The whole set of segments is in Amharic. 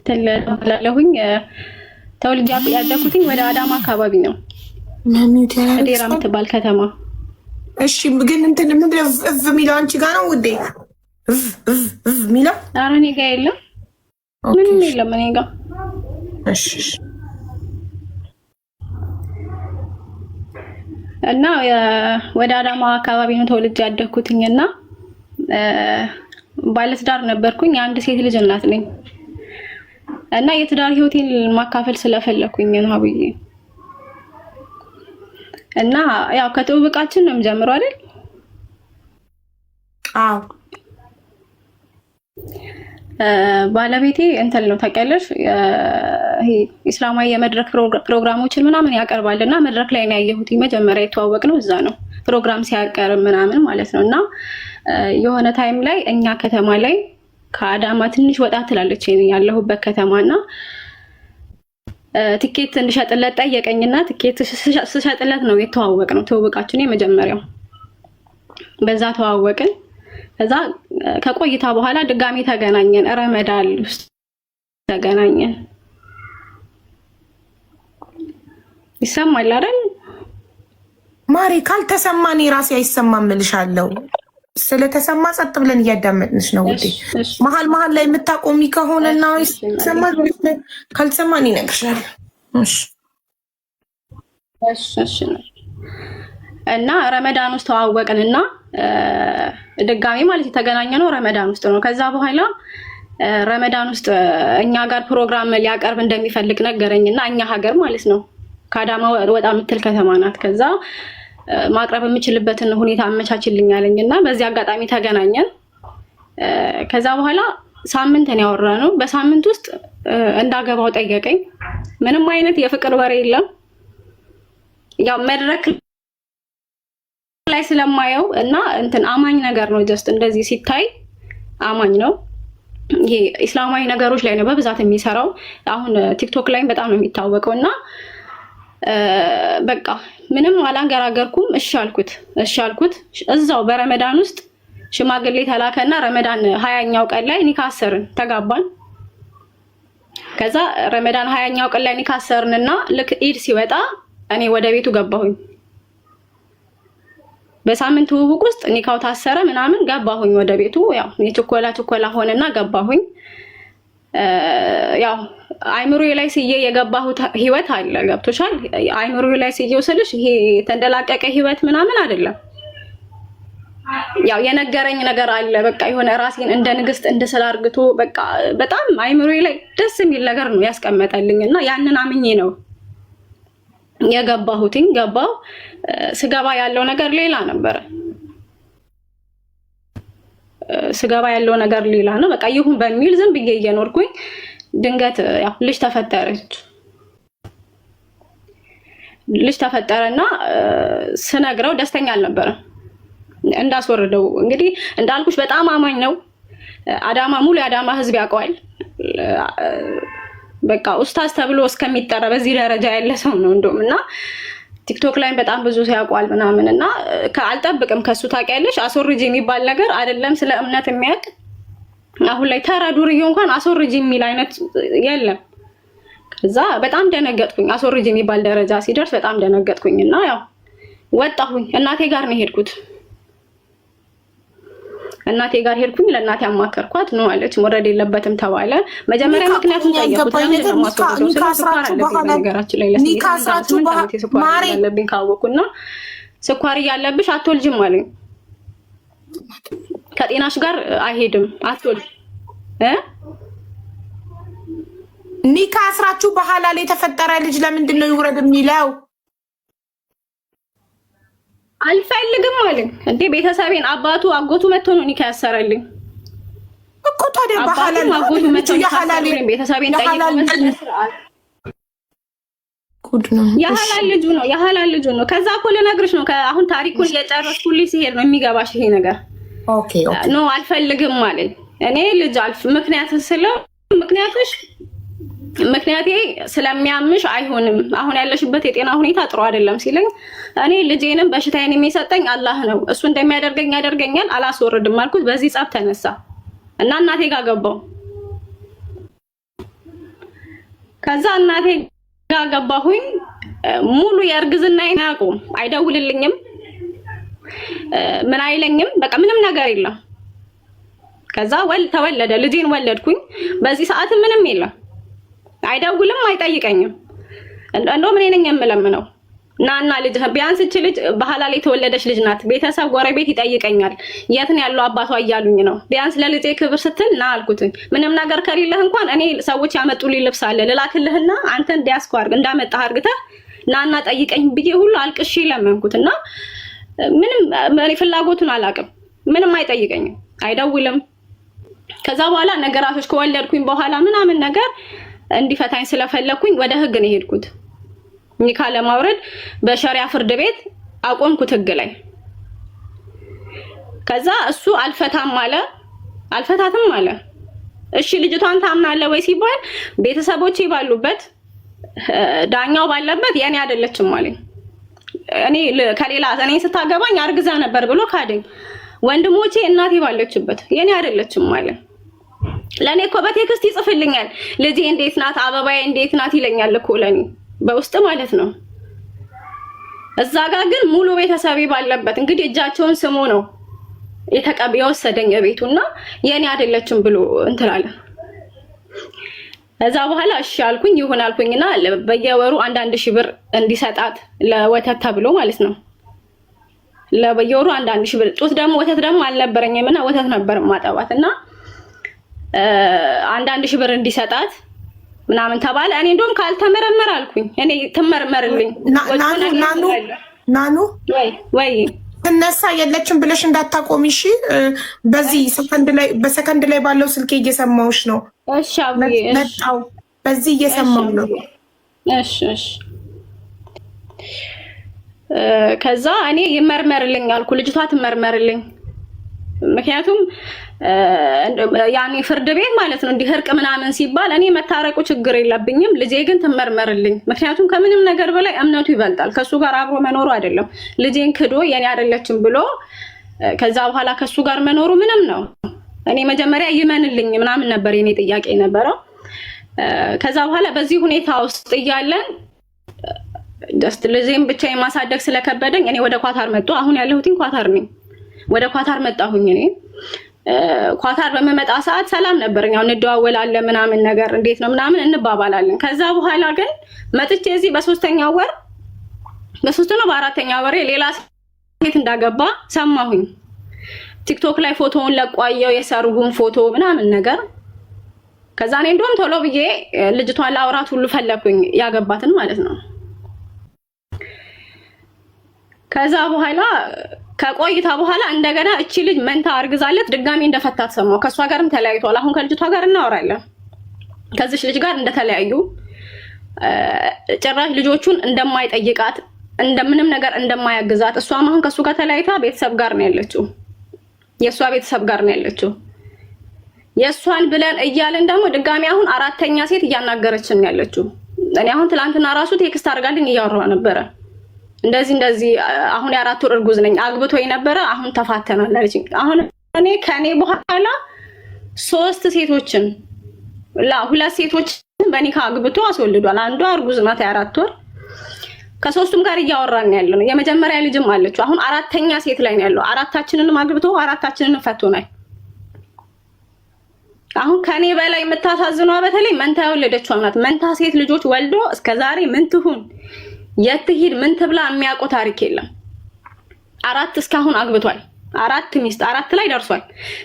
ተላለሁኝ ተወልጄ ያደኩትኝ ወደ አዳማ አካባቢ ነው። ዴራ የምትባል ከተማ። እሺ ግን እንትን ምንድነው እፍ የሚለው አንቺ ጋር ነው ውዴ? እፍ የሚለው? ኧረ እኔ ጋር የለም፣ ምንም የለም እኔ ጋር። እሺ እና ወደ አዳማ አካባቢ ነው ተወልጄ ያደኩትኝና ባለትዳር ነበርኩኝ። አንድ ሴት ልጅ እናት ነኝ እና የትዳር ህይወቴን ማካፈል ስለፈለኩኝ ነው አብዬ። እና ያው ከተውብቃችን ነው የምጀምረው አይደል? አዎ። ባለቤቴ እንትን ነው ታውቂያለሽ፣ ይሄ እስላማዊ የመድረክ ፕሮግራሞችን ምናምን ያቀርባልና መድረክ ላይ ነው ያየሁት። መጀመሪያ የተዋወቅነው እዛ ነው፣ ፕሮግራም ሲያቀርብ ምናምን ማለት ነው። እና የሆነ ታይም ላይ እኛ ከተማ ላይ ከአዳማ ትንሽ ወጣ ትላለች ያለሁበት ከተማና ትኬት እንድሸጥለት ጠየቀኝና ትኬት ስሸጥለት ነው የተዋወቅነው። ተዋወቃችን የመጀመሪያው በዛ ተዋወቅን። ከዛ ከቆይታ በኋላ ድጋሚ ተገናኘን። ረመዳን ውስጥ ተገናኘን። ይሰማል አይደል ማሪ? ካልተሰማኝ ራሴ አይሰማም እልሻለሁ። ስለተሰማ ጸጥ ብለን እያዳመጥንሽ ነው ውዴ። መሀል ላይ የምታቆሚ ከሆነና ካልተሰማኝ ይነግርሻል። እሺ። እና ረመዳን ውስጥ ተዋወቅንና ድጋሚ ማለት የተገናኘ ነው ረመዳን ውስጥ ነው። ከዛ በኋላ ረመዳን ውስጥ እኛ ጋር ፕሮግራም ሊያቀርብ እንደሚፈልግ ነገረኝና እኛ ሀገር ማለት ነው ከአዳማ ወጣ የምትል ከተማ ናት። ከዛ ማቅረብ የምችልበትን ሁኔታ አመቻችልኛለኝ እና በዚህ አጋጣሚ ተገናኘን። ከዛ በኋላ ሳምንት ነው ያወራነው። በሳምንት ውስጥ እንዳገባው ጠየቀኝ። ምንም አይነት የፍቅር ወሬ የለም። ያው መድረክ ላይ ስለማየው እና እንትን አማኝ ነገር ነው፣ ጀስት እንደዚህ ሲታይ አማኝ ነው። ይሄ እስላማዊ ነገሮች ላይ ነው በብዛት የሚሰራው። አሁን ቲክቶክ ላይ በጣም ነው የሚታወቀው። እና በቃ ምንም አላንገራገርኩም። እሺ አልኩት። እዛው በረመዳን ውስጥ ሽማግሌ ተላከና ረመዳን 20ኛው ቀን ላይ ኒካ አሰርን፣ ተጋባን። ከዛ ረመዳን 20ኛው ቀን ላይ ኒካ አሰርንና ልክ ኢድ ሲወጣ እኔ ወደ ቤቱ ገባሁኝ። በሳምንት ውውቅ ውስጥ ኒካው ታሰረ ምናምን ገባሁኝ ወደ ቤቱ። ያው የችኮላ ሆነና ገባሁኝ። ያው አይምሮዬ ላይ ስዬ የገባሁት ህይወት አለ። ገብቶሻል? አይምሮዬ ላይ ስዬው ስልሽ ይሄ ተንደላቀቀ ህይወት ምናምን አይደለም። ያው የነገረኝ ነገር አለ። በቃ የሆነ ራሴን እንደ ንግስት እንድስላርግቶ በቃ በጣም አይምሮዬ ላይ ደስ የሚል ነገር ነው ያስቀመጠልኝና ያንን አምኜ ነው የገባሁትኝ። ገባው። ስገባ ያለው ነገር ሌላ ነበረ። ስገባ ያለው ነገር ሌላ ነው። በቃ ይሁን በሚል ዝም ብዬ እየኖርኩኝ ድንገት ያው ልጅ ተፈጠረና ስነግረው ደስተኛ አልነበረም። እንዳስወርደው እንግዲህ እንዳልኩሽ በጣም አማኝ ነው። አዳማ ሙሉ የአዳማ ህዝብ ያውቀዋል። በቃ ኡስታዝ ተብሎ እስከሚጠራ በዚህ ደረጃ ያለ ሰው ነው እንደውም። እና ቲክቶክ ላይ በጣም ብዙ ሲያውቋል ምናምን። እና አልጠብቅም ከሱ ታውቂያለሽ፣ አስወርጂ የሚባል ነገር አይደለም ስለ እምነት የሚያውቅ አሁን ላይ ተራ ዱርዬ እንኳን አስወርጂ የሚል አይነት የለም። ከዛ በጣም ደነገጥኩኝ። አስወርጂ የሚባል ደረጃ ሲደርስ በጣም ደነገጥኩኝ እና ያው ወጣሁኝ። እናቴ ጋር ነው ሄድኩት። እናቴ ጋር ሄድኩኝ። ለእናቴ አማከርኳት። ነው አለች መውረድ የለበትም ተባለ። መጀመሪያ ምክንያቱም ጠየቁት። ነገራችን ላይ ለስለብኝ ካወኩና ስኳር እያለብሽ አትወልጅም አለኝ። ከጤናሽ ጋር አይሄድም አትወልጅ። ኒካ አስራችሁ በኋላ ላይ የተፈጠረ ልጅ ለምንድን ነው ይውረድ የሚለው? አልፈልግም አለኝ። እንዴ ቤተሰቤን አባቱ አጎቱ መጥቶ ነው ኒካ ያሰረልኝ እኮ። ታዲያ በኋላ አጎቱ መጥቶ ያሐላል ቤተሰቤን ጠይቀው መስራት ጉድ ነው። ያሐላል ልጁ ነው። ከዛ እኮ ልነግርሽ ነው። አሁን ታሪኩን እየጨረስኩልሽ ሲሄድ ነው የሚገባሽ ይሄ ነገር። ኦኬ ኖ አልፈልግም አለኝ። እኔ ልጅ ምክንያቴ ስለሚያምሽ አይሆንም፣ አሁን ያለሽበት የጤና ሁኔታ ጥሩ አይደለም ሲለኝ እኔ ልጄንም በሽታዬን የሚሰጠኝ አላህ ነው፣ እሱ እንደሚያደርገኝ ያደርገኛል፣ አላስወርድም አልኩት። በዚህ ጸብ ተነሳ እና እናቴ ጋር ገባው። ከዛ እናቴ ጋር ገባሁኝ። ሙሉ የእርግዝናዬን አያውቁም፣ አይደውልልኝም፣ ምን አይለኝም፣ በቃ ምንም ነገር የለም። ከዛ ተወለደ፣ ልጄን ወለድኩኝ። በዚህ ሰዓት ምንም የለም፣ አይደውልም፣ አይጠይቀኝም። እንደውም እኔ ነኝ የምለምነው ናና ልጅ ቢያንስ እቺ ልጅ በሐላል የተወለደች ልጅ ናት። ቤተሰብ ጎረቤት ይጠይቀኛል የት ነው ያለው አባቷ እያሉኝ ነው። ቢያንስ ለልጄ ክብር ስትል ና አልኩትኝ። ምንም ነገር ከሌለህ እንኳን እኔ ሰዎች ያመጡልኝ ልብስ አለ ልላክልህና አንተን ዲያስፖራ እንዳመጣህ አርግተህ ናና ጠይቀኝ ብዬ ሁሉ አልቅሼ ለመንኩትና ምንም እኔ ፍላጎቱን አላውቅም። ምንም አይጠይቀኝም፣ አይደውልም። ከዛ በኋላ ነገራቶች ከወለድኩኝ በኋላ ምናምን ነገር እንዲፈታኝ ስለፈለኩኝ ወደ ህግ ነው የሄድኩት። ኒካ ለማውረድ በሸሪያ ፍርድ ቤት አቆምኩት ህግ ላይ። ከዛ እሱ አልፈታም አለ፣ አልፈታትም አለ። እሺ ልጅቷን ታምናለህ ወይ ሲባል ቤተሰቦቼ ባሉበት ዳኛው ባለበት የኔ አይደለችም አለኝ። እኔ ከሌላ እኔ ስታገባኝ አርግዛ ነበር ብሎ ካደኝ። ወንድሞቼ እናቴ ባለችበት የኔ አይደለችም አለ። ለኔ እኮ በቴክስት ይጽፍልኛል፣ ልጄ እንዴት ናት፣ አበባዬ እንዴት ናት ይለኛል እኮ ለኔ በውስጥ ማለት ነው። እዛ ጋር ግን ሙሉ ቤተሰቤ ባለበት እንግዲህ እጃቸውን ስሙ ነው የወሰደኝ ቤቱና የኔ አይደለችም ብሎ እንትላለ። እዛ በኋላ እሺ አልኩኝ፣ ይሁን አልኩኝና በየወሩ 1,000 ብር እንዲሰጣት ለወተት ተብሎ ማለት ነው። ለበየወሩ 1,000 ብር። ጡት ደግሞ ወተት ደግሞ አልነበረኝምና ወተት ነበር ማጠባትና 1,000 ብር እንዲሰጣት ምናምን ተባለ። እኔ እንደውም ካልተመረመረ አልኩኝ እኔ ትመርመርልኝ። ናኑ ወይ ትነሳ የለችም ብለሽ እንዳታቆሚ እሺ። በዚህ በሰከንድ ላይ ባለው ስልኬ እየሰማሁሽ ነው። እሺ አብዬ መጣው በዚህ እየሰማሁ ነው። እሺ ከዛ እኔ ይመርመርልኝ አልኩ፣ ልጅቷ ትመርመርልኝ። ምክንያቱም ያኔ ፍርድ ቤት ማለት ነው እንዲህ እርቅ ምናምን ሲባል እኔ መታረቁ ችግር የለብኝም፣ ልጄ ግን ትመርመርልኝ። ምክንያቱም ከምንም ነገር በላይ እምነቱ ይበልጣል። ከሱ ጋር አብሮ መኖሩ አይደለም። ልጄን ክዶ የኔ አይደለችም ብሎ ከዛ በኋላ ከሱ ጋር መኖሩ ምንም ነው። እኔ መጀመሪያ ይመንልኝ ምናምን ነበር የኔ ጥያቄ የነበረው። ከዛ በኋላ በዚህ ሁኔታ ውስጥ እያለን ጀስት ልጄን ብቻ የማሳደግ ስለከበደኝ እኔ ወደ ኳታር መጣሁ። አሁን ያለሁት ኳታር ነኝ። ወደ ኳታር መጣሁኝ። እኔ ኳታር በመመጣ ሰዓት ሰላም ነበርኝ። አሁን እንደዋወላለን ምናምን ነገር እንዴት ነው ምናምን እንባባላለን። ከዛ በኋላ ግን መጥቼ እዚህ በሶስተኛው ወር በሶስተኛው በአራተኛው ወር ሌላ ሴት እንዳገባ ሰማሁኝ። ቲክቶክ ላይ ፎቶውን ለቋየው የሰርጉን ፎቶ ምናምን ነገር። ከዛ እኔ እንደውም ቶሎ ብዬ ልጅቷን ላውራት ሁሉ ፈለኩኝ፣ ያገባትን ማለት ነው። ከዛ በኋላ ከቆይታ በኋላ እንደገና እቺ ልጅ መንታ አርግዛለት ድጋሚ እንደፈታት ሰማሁ። ከሷ ጋርም ተለያይቷል። አሁን ከልጅቷ ጋር እናወራለን። ከዚች ልጅ ጋር እንደተለያዩ ጭራሽ ልጆቹን እንደማይጠይቃት እንደምንም ነገር እንደማያግዛት እሷም አሁን ከሱ ጋር ተለያይታ ቤተሰብ ጋር ነው ያለችው። የሷ ቤተሰብ ጋር ነው ያለችው። የሷን ብለን እያለን ደግሞ ድጋሚ አሁን አራተኛ ሴት እያናገረችን ነው ያለችው። እኔ አሁን ትላንትና ራሱ ቴክስት አድርጋልኝ እያወራሁ ነበረ። እንደዚህ አሁን የ4 ወር እርጉዝ ነኝ፣ አግብቶኝ ነበረ፣ አሁን ተፋተናል አለችኝ። አሁን እኔ ከኔ በኋላ 2 ሴቶችን 2 ሴቶችን በኒካ አግብቶ አስወልዷል። አንዷ እርጉዝ ናት የ4 ወር። ከ3ቱም ጋር እያወራን ያለው ነው። የመጀመሪያ ልጅም አለችው። አሁን አራተኛ ሴት ላይ ነው ያለው። አራታችንንም አግብቶ አራታችንንም ፈቶናል። አሁን ከኔ በላይ የምታሳዝነው በተለይ መንታ የወለደችው ናት። መንታ ሴት ልጆች ወልዶ እስከዛሬ ምን ትሁን የትሂድ ምን ትብላ የሚያውቀው ታሪክ የለም። 4 እስካሁን አግብቷል። 4 ሚስት 4 ላይ ደርሷል።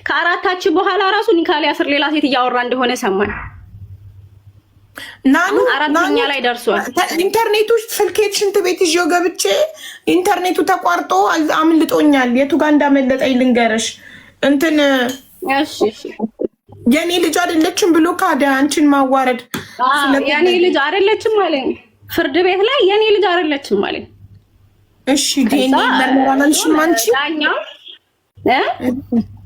ከአራታችን በኋላ ራሱ ኒካ ሊያስር ሌላ ሴት እያወራ እንደሆነ ሰማን። ናኑ አራተኛ ላይ ደርሷል። ኢንተርኔቱ ስልኬት ሽንት ቤት ይዤው ገብቼ ኢንተርኔቱ ተቋርጦ አምልጦኛል። የቱ ጋር እንዳመለጠኝ ልንገርሽ። እንትን እሺ የኔ ልጅ አይደለችም ብሎ ካደ። አንቺን ማዋረድ የኔ ልጅ አይደለችም ማለት ፍርድ ቤት ላይ የኔ ልጅ አይደለችም ማለት። እሺ ዲኤንኤ ይመርመራልሽም አንቺ ዳኛው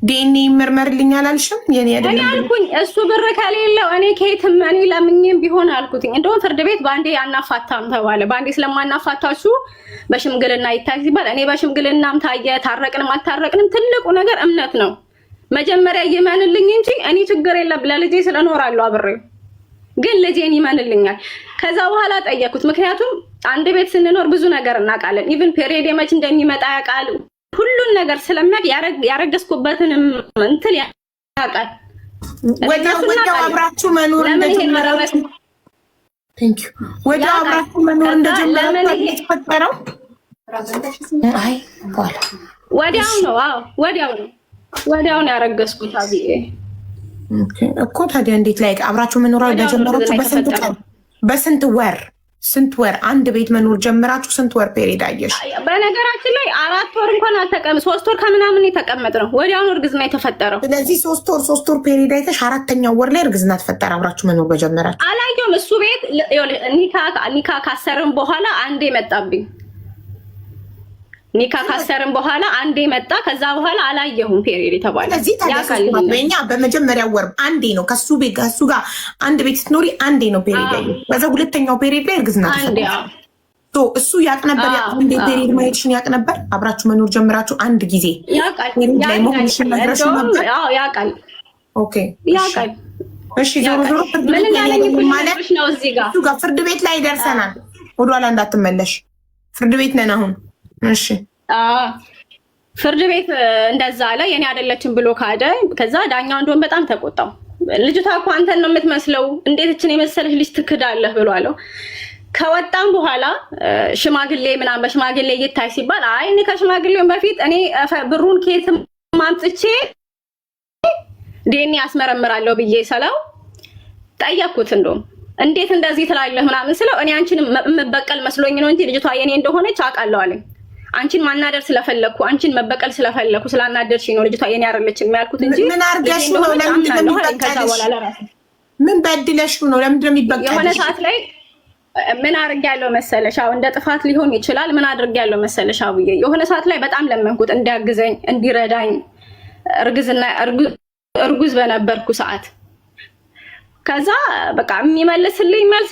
ዲኤንኤ ይመርመርልኝ አላልሽም? የኔ አይደለም እኔ አልኩኝ። እሱ ብር ከሌለው እኔ ከየትም እኔ ለምኝም ቢሆን አልኩትኝ። እንደውም ፍርድ ቤት ባንዴ አናፋታም ተባለ። ባንዴ ስለማናፋታችሁ በሽምግልና ይታይ ሲባል እኔ በሽምግልናም ታየ ታረቅንም አልታረቅንም ትልቁ ነገር እምነት ነው። መጀመሪያ ይመንልኝ እንጂ እኔ ችግር የለም ለልጄ ስለኖራለሁ አብሬው ግን ልጄን ይመንልኛል። ከዛ በኋላ ጠየኩት። ምክንያቱም አንድ ቤት ስንኖር ብዙ ነገር እናውቃለን። ኢቭን ፔሪየድ መች እንደሚመጣ ያውቃል። ሁሉን ነገር ስለሚያውቅ ያረገዝኩበትንም እንትን ያውቃል። ወዲያው አብራችሁ መኖር እንደጀመራችሁ ወዲያው አብራችሁ መኖር እንደጀመራችሁ ተፈጠረው። አይ በኋላ ወዲያው ነው። አዎ ወዲያው ነው ያረገዝኩት አብዬ። እኮ ታዲያ እንዴት ላይ አብራችሁ መኖር እንደጀመራችሁ በስንት ወር ስንት ወር አንድ ቤት መኖር ጀምራችሁ ስንት ወር ፔሪድ አየሽ? በነገራችን ላይ 4 ወር እንኳን አልተቀመጥ 3 ወር ከምናምን የተቀመጥነው ወዲያውኑ እርግዝና የተፈጠረው። ስለዚህ 3 ወር ፔሪድ አይተሽ 4ኛው ወር ላይ እርግዝና ተፈጠረ አብራችሁ መኖር በጀመራችሁ። አላየሁም። እሱ ቤት ኒካ ካሰርን በኋላ አንዴ መጣብኝ። ኒካ ካሰርን በኋላ አንዴ መጣ። ከዛ በኋላ አላየሁም ፔሪድ የተባለ። ያካልኛ በመጀመሪያው ወር አንዴ ነው ከሱ ጋር አንድ ቤት ስትኖሪ አንዴ ነው ፔሪድ ያየው። በዛ ሁለተኛው ፔሪድ ላይ እርግዝና ተፈጠረ። እሱ ያቅ ነበር አንዴ ፔሪድ ማየትሽን ያቅ ነበር። አብራችሁ መኖር ጀምራችሁ አንድ ጊዜ ፔሪድ ላይ መሆንሽን ነግረሽ ነበር? አዎ ያውቃል። ኦኬ ያውቃል። እሺ ዞሮ ምን እንዳለኝ ማለት ነው። እዚህ ጋር ፍርድ ቤት ላይ ደርሰናል። ወደኋላ እንዳትመለሽ። ፍርድ ቤት ነን አሁን። እሺ ፍርድ ቤት እንደዛ አለ። የኔ አይደለችም ብሎ ካደ። ከዛ ዳኛው እንደውም በጣም ተቆጣው። ልጅቷ እኮ አንተን ነው የምትመስለው፣ እንዴት እችን የመሰለች ልጅ ትክዳለህ ብሎ አለው። ከወጣም በኋላ ሽማግሌ ምናምን በሽማግሌ ይታይ ሲባል አይ እኔ ከሽማግሌውን በፊት እኔ ብሩን ከየት ማምጥቼ ዲኤንኤ አስመረምራለሁ ብዬ ሰለው ጠየቅኩት። እንደውም እንዴት እንደዚህ ትላለህ ምናምን ስለው እኔ አንቺን መበቀል መስሎኝ ነው እንጂ ልጅቷ የኔ እንደሆነች አውቃለሁ አለኝ። አንቺን ማናደር ስለፈለኩ አንቺን መበቀል ስለፈለኩ ስላናደርሽ ነው ልጅቷ የኔ አይደለችም ያልኩት እንጂ ምን አርጋሽ ነው? ለምን እንደሚበቀልሽ ምን በድለሽ ነው? ለምን እንደሚበቀልሽ የሆነ ሰዓት ላይ ምን አድርጊያለሁ መሰለሽ? አው እንደ ጥፋት ሊሆን ይችላል። ምን አድርጊያለሁ መሰለሽ? አውዬ የሆነ ሰዓት ላይ በጣም ለመንኩት እንዲያግዘኝ እንዲረዳኝ። እርጉዝ በነበርኩ ሰዓት ከዛ በቃ የሚመልስልኝ መልስ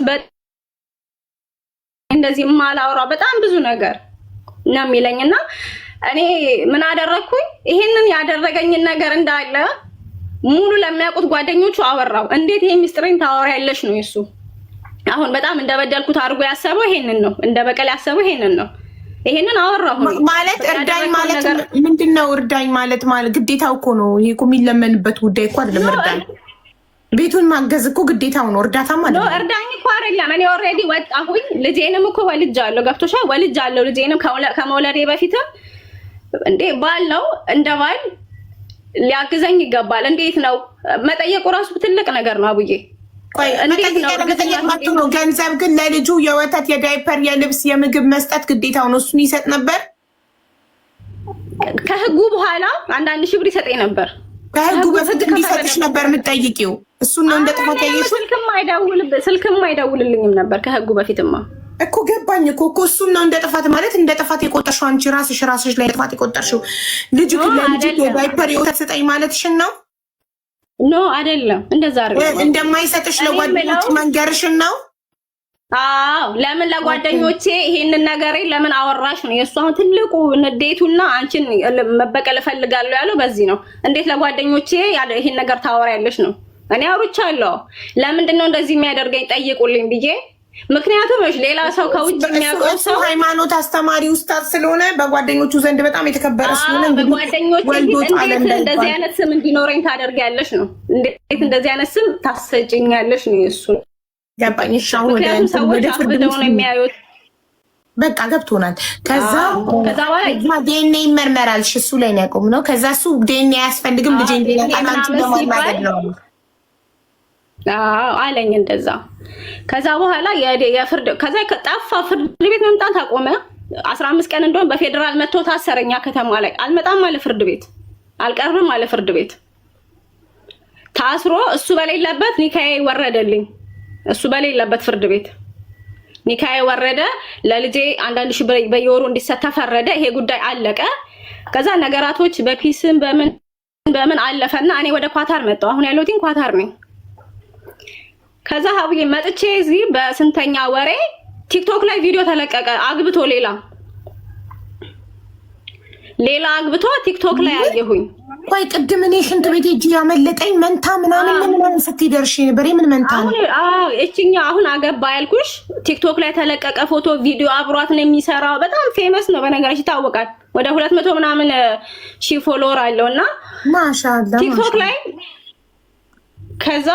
እንደዚህ ማላወራ በጣም ብዙ ነገር ነው የሚለኝና እኔ ምን አደረኩኝ? ይሄንን ያደረገኝን ነገር እንዳለ ሙሉ ለሚያውቁት ጓደኞቹ አወራው። እንዴት ይሄ ሚስጥሬን ታወሪያለሽ ነው እሱ። አሁን በጣም እንደበደልኩት አድርጎ ያሰበው ይሄንን ነው። እንደበቀል ያሰበው ይሄንን ነው። ይሄንን አወራሁ ማለት እርዳኝ ማለት ምንድነው? እርዳኝ ማለት ግዴታው እኮ ነው። ይሄ እኮ የሚለመንበት ጉዳይ እኮ አይደለም። እርዳኝ ቤቱን ማገዝ እኮ ግዴታው ነው። እርዳታ ማለት ነው። እርዳኝ እኮ አይደለም። እኔ ኦልሬዲ ወጣሁኝ። ልጄንም እኮ ወልጃለሁ። ገብቶሻል? ወልጃለሁ። ልጄንም ከመውለዴ በፊትም እንዴ ባል ነው። እንደ ባል ሊያግዘኝ ይገባል። እንዴት ነው መጠየቁ ራሱ ትልቅ ነገር ነው። አቡዬ ቆይ መጠየቅ ነው። ገንዘብ ግን ለልጁ የወተት፣ የዳይፐር፣ የልብስ፣ የምግብ መስጠት ግዴታው ነው። እሱን ይሰጥ ነበር። ከህጉ በኋላ አንዳንድ ሺህ ብር ይሰጠኝ ነበር። ከህጉ በፊት እንዲሰጥሽ ነበር የምትጠይቂው። እሱን ነው እንደ ጥፋት ያየሽ። ስልክም አይደውልልኝም ነበር ከህጉ በፊትማ እኮ ገባኝ እኮ እሱን ነው እንደ ጥፋት ማለት እንደ ጥፋት የቆጠርሽው አንቺ ራስሽ ላይ ጥፋት የቆጠርሽው። ልጅ ለልጅ የዳይፐር የወተት ስጠኝ ማለትሽን ነው? ኖ አይደለም። እንደዛ አይደለም። እንደማይሰጥሽ ለጓደኞች መንገርሽን ነው? አዎ ለምን ለጓደኞቼ ይሄንን ነገር ለምን አወራሽ ነው የእሱ አሁን ትልቁ ንዴቱና አንቺን መበቀል እፈልጋለሁ ያለው በዚህ ነው። እንዴት ለጓደኞቼ ይሄን ነገር ታወሪያለሽ ነው። እኔ አውርቻለሁ። ለምንድን ነው እንደዚህ የሚያደርገኝ ጠይቁልኝ ብዬ። ምክንያቱም ሌላ ሰው ከውጭ የሚያውቀው ሰው ሃይማኖት አስተማሪ ኡስታዝ ስለሆነ በጓደኞቹ ዘንድ በጣም የተከበረ ስለሆነ በጓደኞቼ እንዴት እንደዚህ አይነት ስም እንዲኖረኝ ታደርጊያለሽ ነው። እንዴት እንደዚህ አይነት ስም ታሰጭኛለሽ ነው የእሱ ገባኝ። ሻውን ወደ ፍርድ ነው የሚያዩት። በቃ ገብቶናል። ከዛ በኋላ ዲኤንኤ ይመርመራል። እሱ ላይ ነው ያቆምነው። ከዛ እሱ ዲኤንኤ አያስፈልግም ልጄ እንዲላቃል አንቺ ለማድረግ ነው አለኝ እንደዛ። ከዛ በኋላ የፍርድ ከዛ ጠፋ። ፍርድ ቤት መምጣት አቆመ። 15 ቀን እንደውም በፌደራል መጥቶ ታሰረኛ ከተማ ላይ አልመጣም አለ ፍርድ ቤት፣ አልቀርብም አለ ፍርድ ቤት። ታስሮ እሱ በሌለበት ኒካዬ ወረደልኝ። እሱ በሌለበት ፍርድ ቤት ኒካዬ ወረደ። ለልጄ አንዳንድ ሺህ ብር በየወሩ እንዲሰጥ ፈረደ። ይሄ ጉዳይ አለቀ። ከዛ ነገራቶች በፒስም በምን አለፈና እኔ ወደ ኳታር መጣሁ። አሁን ያለሁት ኳታር ነኝ። ከዛ ሀብዬ መጥቼ እዚህ በስንተኛ ወሬ ቲክቶክ ላይ ቪዲዮ ተለቀቀ። አግብቶ ሌላ አግብቶ ቲክቶክ ላይ አየሁኝ። ቆይ ቅድም እኔ ሽንት ቤት ሂጅ ያመለጠኝ መንታ ምናምን ስትደርሺ ነበር። የምን መንታ ነው? እቺኛ አሁን አገባ ያልኩሽ ቲክቶክ ላይ ተለቀቀ ፎቶ ቪዲዮ አብሯት ነው የሚሰራው። በጣም ፌመስ ነው በነገራችን ይታወቃል። ወደ 200 ምናምን ሺህ ፎሎወር አለውና ማሻአላ ቲክቶክ ላይ ከዛ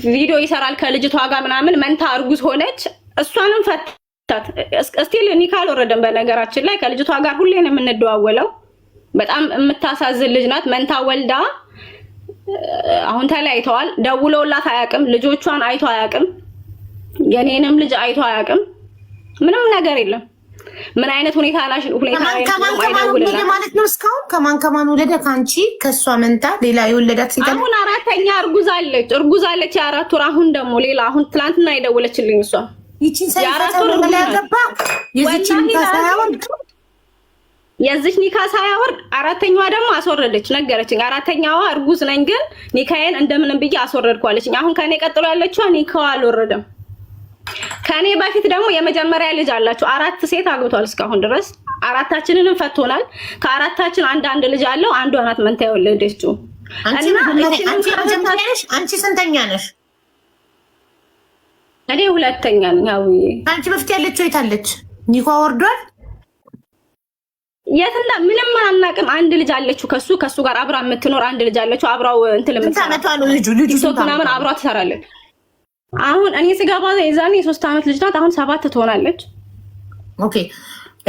ቪዲዮ ይሰራል ከልጅቷ ጋር ምናምን መንታ እርጉዝ ሆነች። እሷንም ፈታት። እስቲል ኒካ አልወረደም በነገራችን ላይ ከልጅቷ ጋር ሁሌ ነው የምንደዋወለው። በጣም የምታሳዝን ልጅ ናት። መንታ ወልዳ አሁን ተለያይተዋል። ደውለውላት አያውቅም። ልጆቿን አይቶ አያውቅም። የኔንም ልጅ አይቶ አያውቅም። ምንም ነገር የለም። ምን አይነት ሁኔታ ላይ ማለት ነው? እስካሁን ከማን ወለደ? ካንቺ ከሷ መንታ ሌላ የወለዳት ሴት አሁን አራተኛ እርጉዝ አለች የ4 ወር። አሁን ደግሞ ሌላ አሁን ትላንትና የደወለችልኝ እሷ ይቺን ሳይፈታ ነው ያገባ የዚች ኒካ ሳያወርድ አራተኛዋ ደግሞ አስወረደች ነገረችኝ። አራተኛዋ እርጉዝ ነኝ ግን ኒካዬን እንደምንም ብዬ አስወረድኳለችኝ። አሁን ከኔ ቀጥሎ ያለችው ኒካዋ አልወረደም። ከኔ በፊት ደግሞ የመጀመሪያ ልጅ አላችሁ። 4 ሴት አግብቷል እስካሁን ድረስ። አራታችንንም ፈቶናል። ከአራታችን አንድ ልጅ አለው። አንዷ ናት መንታ የወለደችው። አንቺ ስንተኛ ነሽ? እኔ ሁለተኛ ነኝ። አውዬ አንቺ በፊት ያለችው የታለች? ኒኳ ወርዷል። የትና ምንም አናውቅም። አንድ ልጅ አለችው ከሱ ጋር አብራ የምትኖር አንድ ልጅ አለችው። አብራው እንትን ልጅ ምናምን አብራ ትሰራለች። አሁን እኔ ስገባ የዛኔ 3 ዓመት ልጅ ናት። አሁን 7 ትሆናለች። ኦኬ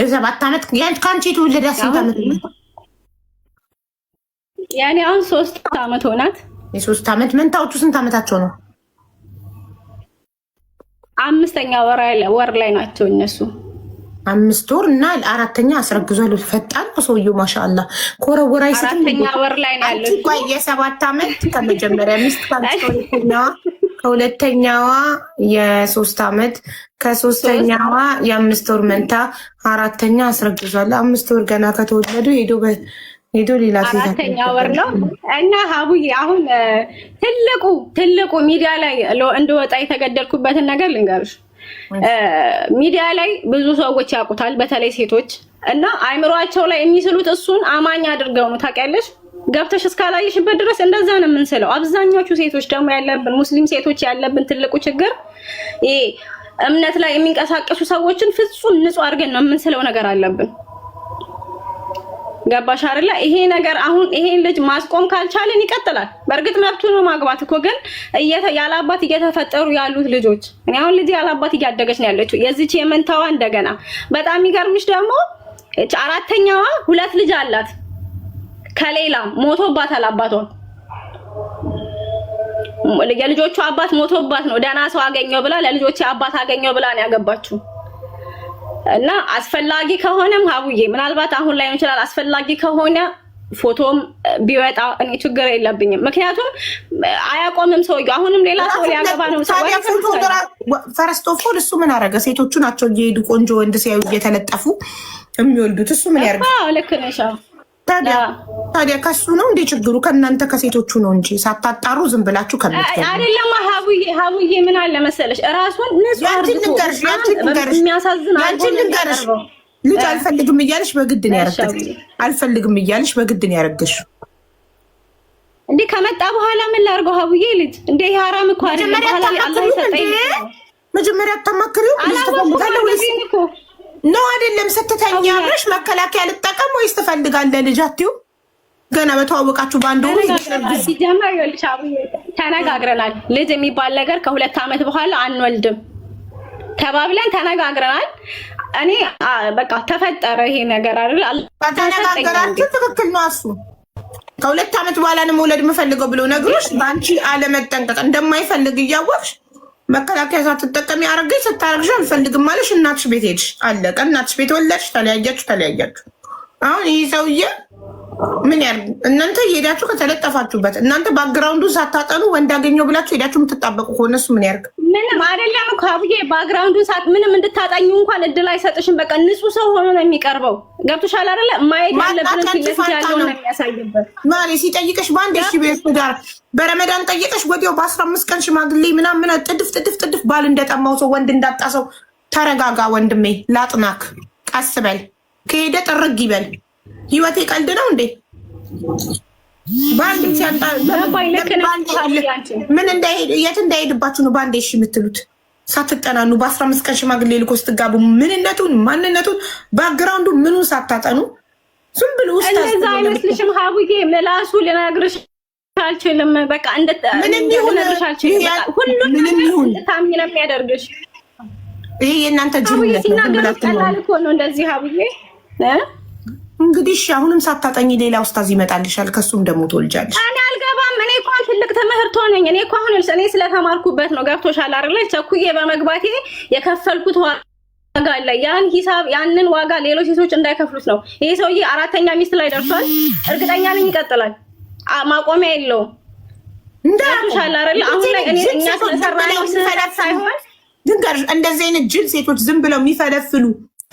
7 ዓመት ከአንቺ የተወለደ ስንት ዓመት ነው? ያኔ አሁን 3 ዓመት ሆናት። የ3 ዓመት መንታዎቹ ስንት ዓመታቸው ነው? 5ኛ ወር ላይ ናቸው እነሱ። 5 ወር እና 4ኛ አስረግዟል። ፈጣን ነው ሰውዬው ማሻአላ። ኮረወራ ይሰጥም 4ኛ ወር ላይ ነው ያለው። ቆይ የ7 ዓመት ከመጀመሪያ ሚስት ከሁለተኛዋ የ3 ዓመት ከ3ኛዋ የ5 ወር መንታ 4ኛ አስረግዟል። 5 ወር ገና ከተወለዱ ሄዶ ሌላ ሴት 4ኛ ወር ነው እና ሀቡዬ አሁን ትልቁ ሚዲያ ላይ እንደወጣ የተገደልኩበትን ነገር ልንገርሽ። ሚዲያ ላይ ብዙ ሰዎች ያውቁታል፣ በተለይ ሴቶች እና አይምሯቸው ላይ የሚስሉት እሱን አማኝ አድርገው ነው። ታውቂያለሽ፣ ገብተሽ እስካላየሽበት ድረስ እንደዛ ነው የምንስለው። አብዛኞቹ ሴቶች ደግሞ ያለብን ሙስሊም ሴቶች ያለብን ትልቁ ችግር ይሄ እምነት ላይ የሚንቀሳቀሱ ሰዎችን ፍጹም ንጹህ አድርገን ነው የምንስለው ነገር አለብን። ገባሽ አይደለ? ይሄ ነገር አሁን ይሄን ልጅ ማስቆም ካልቻለን ይቀጥላል። በእርግጥ መብቱ ነው ማግባት እኮ፣ ግን ያለ አባት እየተፈጠሩ ያሉት ልጆች እኔ አሁን ልጅ ያለ አባት እያደገች ነው ያለችው። የዚች የመንታዋ እንደገና በጣም የሚገርምሽ ደግሞ 4ኛዋ 2 ልጅ አላት ከሌላ ሞቶባታል። አባቷ የልጆቹ አባት ሞቶባት ነው ደህና ሰው አገኘው ብላ ለልጆቹ አባት አገኘው ብላ ነው ያገባችው። እና አስፈላጊ ከሆነም ሀቡዬ ምናልባት አሁን ላይ ይችላል አስፈላጊ ከሆነ ፎቶም ቢወጣ እኔ ችግር የለብኝም። ምክንያቱም አያቆምም ሰውዬው። አሁንም ሌላ ሰው ሊያገባ ነው። ፈረስት ኦፍ ኦል እሱ ምን አደረገ? ሴቶቹ ናቸው እየሄዱ ቆንጆ ወንድ ሲያዩ እየተለጠፉ የሚወልዱት። እሱ ምን ያደርግ? ልክ ነሽ። ታዲያ ከሱ ነው እንደ ችግሩ? ከእናንተ ከሴቶቹ ነው እንጂ ሳታጣሩ ዝም ብላችሁ አይደለም። ሀቡዬ ምን አለ መሰለሽ እራሱን ንጹህ የሚያሳዝን ልጅ አልፈልግም እያለሽ በግድ ነው ያረገሽ። አልፈልግም እያለሽ በግድ ነው ያረገሽ። እንዴ ከመጣ በኋላ ምን ላድርገው ሀቡዬ? ልጅ እንዴ ሐራም እኮ አይደለም። አላህ ይሰጠኝ። መጀመሪያ አታማክሪው? ነው አይደለም? ስትተኛ አብረሽ መከላከያ ልጠቀም ወይስ ትፈልጋለህ ልጅ አትይው? ገና በተዋወቃችሁ ባንዱ ሲጀመር ይኸውልሽ ሀቡዬ ተነጋግረናል። ልጅ የሚባል ነገር ከ2 ዓመት በኋላ አንወልድም ተባብለን ተነጋግረናል። እኔ በቃ ተፈጠረ ይሄ ነገር አይደል? ተነጋገራችሁ፣ ትክክል ነው። እሱ ከ2 ዓመት በኋላ ነው መውለድ የምፈልገው ብሎ ነግሮሽ በአንቺ አለመጠንቀቅ እንደማይፈልግ እያወቅሽ መከላከያ ሳትጠቀሚ አረገሽ። ስታረግሽ አልፈልግም ማለሽ እናትሽ ቤት ሄድሽ፣ አለቀ። እናትሽ ቤት ወለድሽ፣ ተለያያችሁ። አሁን ይህ ሰውዬ ምን ያርግ? እናንተ ሄዳችሁ ከተለጠፋችሁበት እናንተ ባክግራውንዱን ሳታጠኑ ወንድ አገኘው ብላችሁ ሄዳችሁ የምትጣበቁ ከሆነ እሱ ምን ያርግ? ምንም አይደለም እኮ አቡዬ፣ ባክግራውንዱን ሳት ምንም እንድታጣኙ እንኳን እድል አይሰጥሽም። በቃ ንጹህ ሰው ሆኖ ነው የሚቀርበው። ገብቶሻል አይደለ? ማየት ያለብን ፊት ያለው ነው የሚያሳይበት። ማሪ ሲጠይቅሽ በአንድ እሺ ቤት ዳር በረመዳን ጠይቀሽ ወዲያው በ15 ቀን ሽማግሌ ምናምን ጥድፍ ባል እንደጠማው ሰው ወንድ እንዳጣ ሰው። ተረጋጋ ወንድሜ፣ ላጥናክ፣ ቀስ በል። ከሄደ ጥርግ ይበል። ህይወቴ ቀልድ ነው እንዴ? ባንዴ ሲያንጣ ምን እንዳይሄድ የት እንዳይሄድባችሁ ነው ባንዴ እሺ የምትሉት? ሳትጠናኑ በ15 ቀን ሽማግሌ ልኮ ስትጋቡ ምንነቱን ማንነቱን ባክግራውንዱ ምኑን ሳታጠኑ ዝም ብሎ ውስጥ እንደዛ አይመስልሽም? ሀቡዬ ምላሱ ልነግርሽ አልችልም። በቃ ምንም ይሁን ሁሉን ታምኝ ነው የሚያደርግሽ። ይሄ የእናንተ ጅምነት ሲናገር ቀላል እኮ ነው እንደዚህ ሀቡዬ። እንግዲህ እሺ አሁንም ሳታጠኝ ሌላ ኡስታዝ ይመጣልሻል። ከሱም ደግሞ ትወልጃለሽ። እኔ አልገባም። እኔ እኮ ትልቅ ትምህርት ሆነኝ። እኔ እኮ አሁን እኔ ስለተማርኩበት ነው። ገብቶሻል አይደል? ቸኩዬ በመግባቴ የከፈልኩት ዋጋ አለ። ያን ሂሳብ ያንን ዋጋ ሌሎች ሴቶች እንዳይከፍሉት ነው። ይሄ ሰውዬ 4ኛ ሚስት ላይ ደርሷል። እርግጠኛ ነኝ ይቀጥላል። ማቆሚያ የለውም። ገብቶሻል አይደል? አሁን ላይ እኛ ስለሰራነው ስህተት ሳይሆን ድንገር እንደዚህ አይነት ጅል ሴቶች ዝም ብለው የሚፈለፍሉ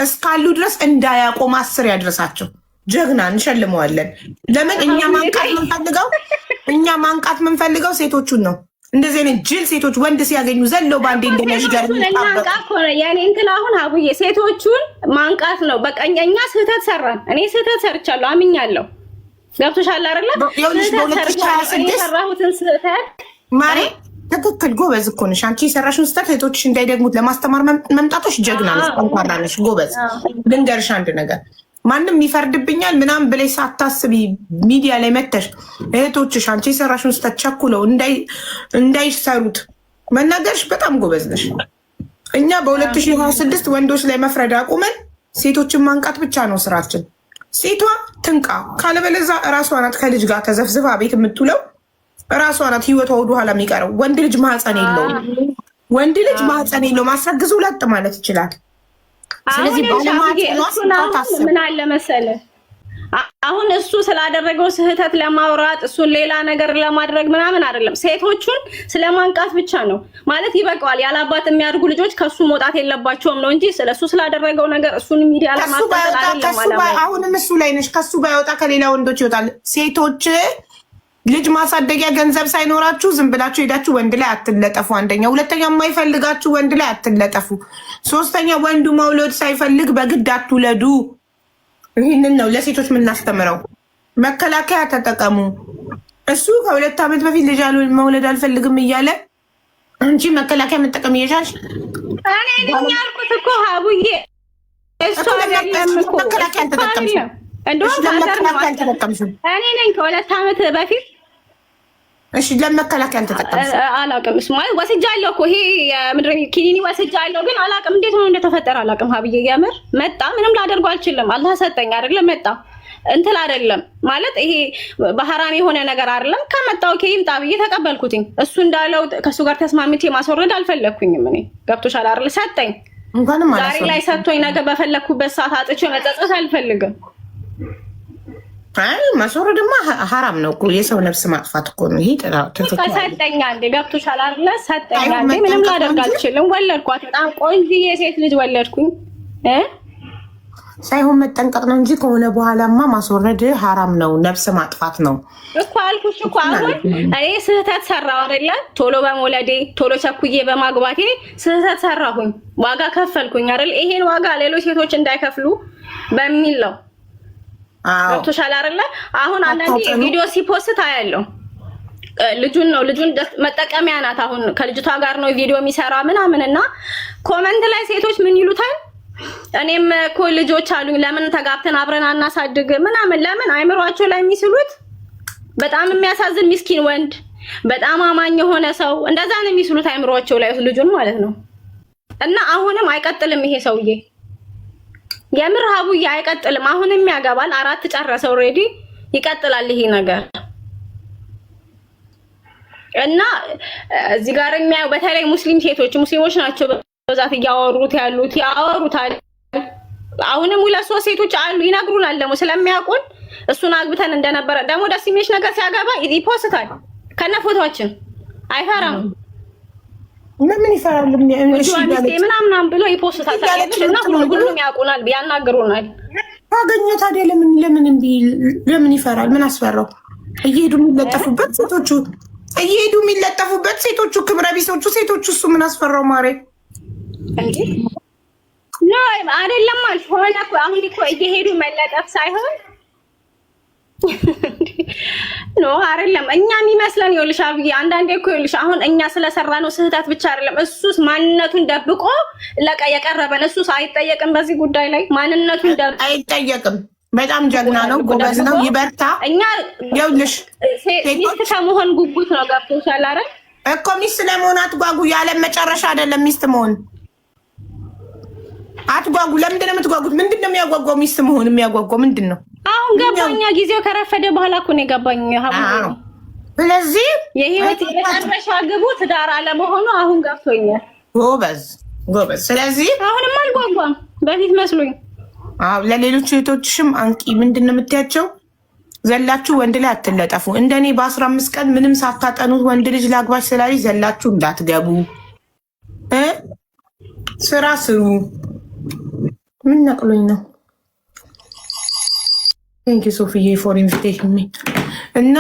እስካሉ ድረስ እንዳያቆም 10 ያድረሳቸው። ጀግና እንሸልመዋለን። ለምን እኛ ማንቃት የምንፈልገው ሴቶቹን ነው። እንደዚህ አይነት ጅል ሴቶች ወንድ ሲያገኙ ዘለው ባንዴ እንደነሽጋር የኔ እንትን አሁን ሀቡዬ ሴቶቹን ማንቃት ነው። በቃ እኛ ስህተት ሰራን። እኔ ስህተት ሰርቻለሁ፣ አምኛለሁ። ገብቶሻል አይደለ? የሰራሁትን ስህተት ማሬ ትክክል ጎበዝ እኮ ነሽ አንቺ። የሰራሽውን ስህተት እህቶችሽ እንዳይደግሙት ለማስተማር መምጣቶች ጀግና ነሽ፣ ጠንካራ ነሽ፣ ጎበዝ። ልንገርሽ አንድ ነገር ማንም ይፈርድብኛል ምናምን ብለሽ ሳታስቢ ሚዲያ ላይ መተሽ እህቶችሽ አንቺ የሰራሽውን ስህተት ቸኩለው እንዳይሰሩት መናገርሽ በጣም ጎበዝ ነሽ። እኛ በ2026 ወንዶች ላይ መፍረድ አቁመን ሴቶችን ማንቃት ብቻ ነው ስራችን። ሴቷ ትንቃ፣ ካለበለዛ እራሷ ናት ከልጅ ጋር ተዘፍዝፋ ቤት የምትውለው። እራሷ ናት ህይወቷ ወደኋላ የሚቀረው። ወንድ ልጅ ማህፀን የለውም። ወንድ ልጅ ማህፀን የለውም። አስረግዞ ላጥ ማለት ይችላል። ስለዚህ ምን አለ መሰለህ አሁን እሱ ስላደረገው ስህተት ለማውራት እሱን ሌላ ነገር ለማድረግ ምናምን አይደለም። ሴቶቹን ስለማንቃት ብቻ ነው ማለት ይበቃዋል። ያላባት የሚያድጉ ልጆች ከሱ መውጣት የለባቸውም ነው እንጂ ስለሱ ስላደረገው ነገር እሱን ሚዲያ ለማስተላለፍ አይደለም። አሁንም እሱ ላይ ነሽ። ከሱ ባይወጣ ከሌላ ወንዶች ይወጣል። ሴቶች ልጅ ማሳደጊያ ገንዘብ ሳይኖራችሁ ዝም ብላችሁ ሄዳችሁ ወንድ ላይ አትለጠፉ። አንደኛ። ሁለተኛ የማይፈልጋችሁ ወንድ ላይ አትለጠፉ። ሶስተኛ ወንዱ መውለድ ሳይፈልግ በግድ አትውለዱ። ይህንን ነው ለሴቶች የምናስተምረው። መከላከያ ተጠቀሙ። እሱ ከ2 ዓመት በፊት ልጅ መውለድ አልፈልግም እያለ አንቺ መከላከያ መጠቀም እየቻልሽ እኔ ያልኩት እኮ ሀቡዬ እሱ አይደለም እኮ መከላከያ አልተጠቀምሽም። እኔ ነኝ ከ2 ዓመት በፊት እሺ ለመከላከያ አልተጠቀምሽም። አላውቅም። እሱ ማለት ወስጃለሁ እኮ ይሄ ምድረኝ ኪኒኒ ወስጃለሁ፣ ግን አላውቅም እንዴት ነው እንደተፈጠረ አላውቅም። ሀብዬ የምር መጣ፣ ምንም ላደርገው አልችልም። አላህ ሰጠኝ አይደለም መጣ እንትን አይደለም ማለት ይሄ በሐራም የሆነ ነገር አይደለም። ከመጣው ከይምጣ ብዬ ተቀበልኩትኝ። እሱ እንዳለው ከሱ ጋር ተስማምቼ ማስወረድ አልፈለኩኝም። እኔ ገብቶሻል አይደል? ሰጠኝ። እንኳንም ዛሬ ላይ ሰጥቶኝ ነገ በፈለኩበት ሰዓት አጥቼ መጸጸት አልፈልግም። አይ ማስወረድማ ሐራም ነው እኮ የሰው ነፍስ ማጥፋት እኮ ነው። ይሄ ተፈጥሮ ሰጠኛ እንዴ ገብቶሻል አይደል? ሰጠኛ እንዴ ምንም ላደርግ አልችልም። ወለድኳት፣ በጣም ቆንጆዬ ሴት ልጅ ወለድኩኝ። ሳይሆን መጠንቀቅ ነው እንጂ ከሆነ በኋላማ ማስወረድ ሐራም ነው፣ ነፍስ ማጥፋት ነው እኮ አልኩሽ እኮ። አሁን እኔ ስህተት ሰራሁ አይደለ? ቶሎ በመውለዴ ቶሎ ቸኩዬ በማግባቴ ስህተት ሰራሁኝ፣ ዋጋ ከፈልኩኝ አይደል? ይሄን ዋጋ ሌሎች ሴቶች እንዳይከፍሉ በሚል ነው። ገብቶሻል አይደለ? አሁን አንዳንዴ ቪዲዮ ሲፖስት አያለው ልጁን ነው ልጁን መጠቀሚያ ናት። አሁን ከልጅቷ ጋር ነው ቪዲዮ የሚሰራ ምናምን እና ኮመንት ላይ ሴቶች ምን ይሉታል? እኔም እኮ ልጆች አሉኝ ለምን ተጋብተን አብረን አናሳድግ ምናምን። ለምን አይምሯቸው ላይ የሚስሉት በጣም የሚያሳዝን ምስኪን ወንድ፣ በጣም አማኝ የሆነ ሰው እንደዛ ነው የሚስሉት አይምሯቸው ላይ ልጁን ማለት ነው። እና አሁንም አይቀጥልም ይሄ ሰውዬ የምር ሀቡዬ አይቀጥልም። አሁንም ያገባል፣ 4 ጨረሰ ኦልሬዲ፣ ይቀጥላል ይሄ ነገር። እና እዚህ ጋር የሚያዩ በተለይ ሙስሊሞች ናቸው በዛት እያወሩት ያሉት ያወሩታል። አሁንም 2-3 ሴቶች አሉ ይነግሩናል፣ ደግሞ ስለሚያውቁን እሱን አግብተን እንደነበረ ደግሞ ደስ የሚልሽ ነገር ሲያገባ ይፖስታል ከነ ፎቶአችን። አይፈራም። ለምን ይፈራል? ምናምን ብሎ ይፖስታል። እና ሁሉም ያውቁናል፣ ያናግሩናል። አገኘ ታዲያ ለምን ይፈራል? ምን አስፈራው? እየሄዱ የሚለጠፉበት ሴቶቹ ክብረ ቢሶቹ ሴቶቹ እሱ ምን አስፈራው? ማሬ እንዴ ነው አይደለም ማለት ሆነ እኮ አሁን እኮ እየሄዱ መለጠፍ ሳይሆን ኖ አይደለም። እኛ የሚመስለን ይኸውልሽ አብዬ፣ አንዳንዴ እኮ ይኸውልሽ አሁን እኛ ስለሰራ ነው ስህተት ብቻ አይደለም። እሱስ ማንነቱን ደብቆ የቀረበን እሱስ አይጠየቅም። በዚህ ጉዳይ ላይ ማንነቱን ደብቆ አይጠየቅም። በጣም ጀግና ነው፣ ጎበዝ ነው፣ ይበርታ። እኛ ይኸውልሽ ሚስት ከመሆን ጉጉት ነው። ገብቶሻል አይደል እኮ ሚስት ለመሆን አትጓጉ። የዓለም መጨረሻ አይደለም ሚስት መሆን። አትጓጉ። ለምንድን ነው የምትጓጉት? ምንድን ነው የሚያጓጓው? ሚስት መሆን የሚያጓጓው ምንድን ነው? አሁን ገባኛ። ጊዜው ከረፈደ በኋላ እኮ ነው የገባኝ። ስለዚህ የህይወት የመጨረሻ ግቡ ትዳር አለመሆኑ አሁን ገብቶኛል። ጎበዝ ጎበዝ። ስለዚህ አሁንም አልጓጓም፣ በፊት መስሎኝ። አዎ ለሌሎች እህቶችሽም አንቂ። ምንድን ነው የምትያቸው? ዘላችሁ ወንድ ላይ አትለጠፉ። እንደኔ በ15 ቀን ምንም ሳታጠኑት ወንድ ልጅ ላግባሽ ስላለች ዘላችሁ እንዳትገቡ። ስራ ስሩ። ምን ነቅሎኝ ነው? ቴንክ ዩ ሶፊዬ ፎር ኢንቪቴሽን ሚ። እና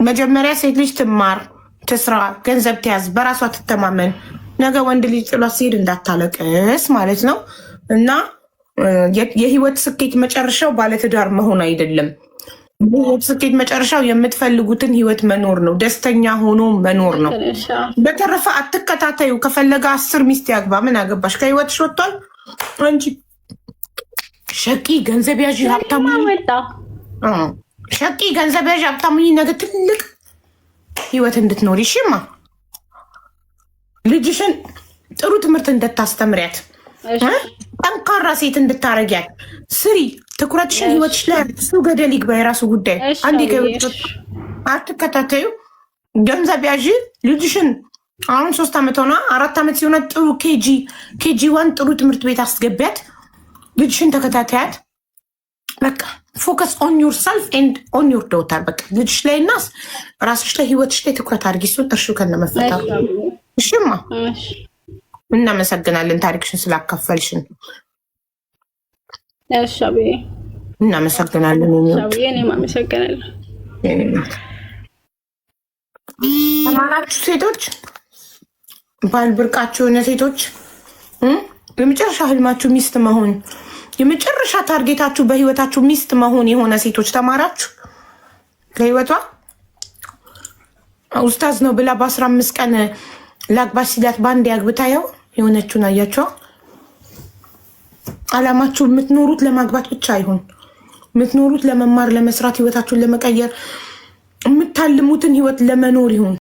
መጀመሪያ ሴት ልጅ ትማር፣ ትስራ፣ ገንዘብ ትያዝ፣ በራሷ ትተማመን። ነገ ወንድ ልጅ ጥሏት ሲሄድ እንዳታለቅስ ማለት ነው። እና የህይወት ስኬት መጨረሻው ባለትዳር መሆን አይደለም። የህይወት ስኬት መጨረሻው የምትፈልጉትን ህይወት መኖር ነው። ደስተኛ ሆኖ መኖር ነው። በተረፈ አትከታተዩ። ከፈለገ 10 ሚስት ያግባ። ምን አገባሽ? ከህይወትሽ ወጥቷል። አንቺ ሸቂ ገንዘብ ያዥ ሀብታሙ፣ ሸቂ ገንዘብ ያዥ ሀብታሙ፣ ነገ ትልቅ ህይወት እንድትኖር ይሽማ። ልጅሽን ጥሩ ትምህርት እንድታስተምሪያት፣ ጠንካራ ሴት እንድታረጊያት ስሪ። ትኩረትሽን ህይወትሽ ላይ እሱ ገደል ይግባ፣ የራሱ ጉዳይ። አንዴ አትከታተዩ። ገንዘብ ያዥ። ልጅሽን አሁን 3 ዓመት ሆኗ፣ 4 ዓመት ሲሆነ ጥሩ ኬጂ 1 ጥሩ ትምህርት ቤት አስገቢያት። ልጅሽን ተከታታያት። በቃ ፎከስ ኦን ዩር ሰልፍ ኤንድ ኦን ዩር ዶተር። በቃ ልጅሽ ላይ እና ራስሽ ላይ ህይወትሽ ላይ ትኩረት አድርጊ። እሱን እርሹ ከነመፈጠሩ። እሽማ እናመሰግናለን ታሪክሽን ስላካፈልሽን። እናመሰግናለን። ተማራችሁ ሴቶች፣ ባል ብርቃችሁ የሆነ ሴቶች፣ የመጨረሻ ህልማችሁ ሚስት መሆን፣ የመጨረሻ ታርጌታችሁ በህይወታችሁ ሚስት መሆን የሆነ ሴቶች ተማራችሁ። ለህይወቷ ኡስታዝ ነው ብላ በ15 ቀን ላግባሽ ሲላት በአንድ ያግብታ ያው የሆነችውን አያቸዋ። አላማችሁ የምትኖሩት ለማግባት ብቻ አይሆን፣ የምትኖሩት ለመማር፣ ለመስራት፣ ህይወታችሁን ለመቀየር፣ የምታልሙትን ህይወት ለመኖር ይሁን።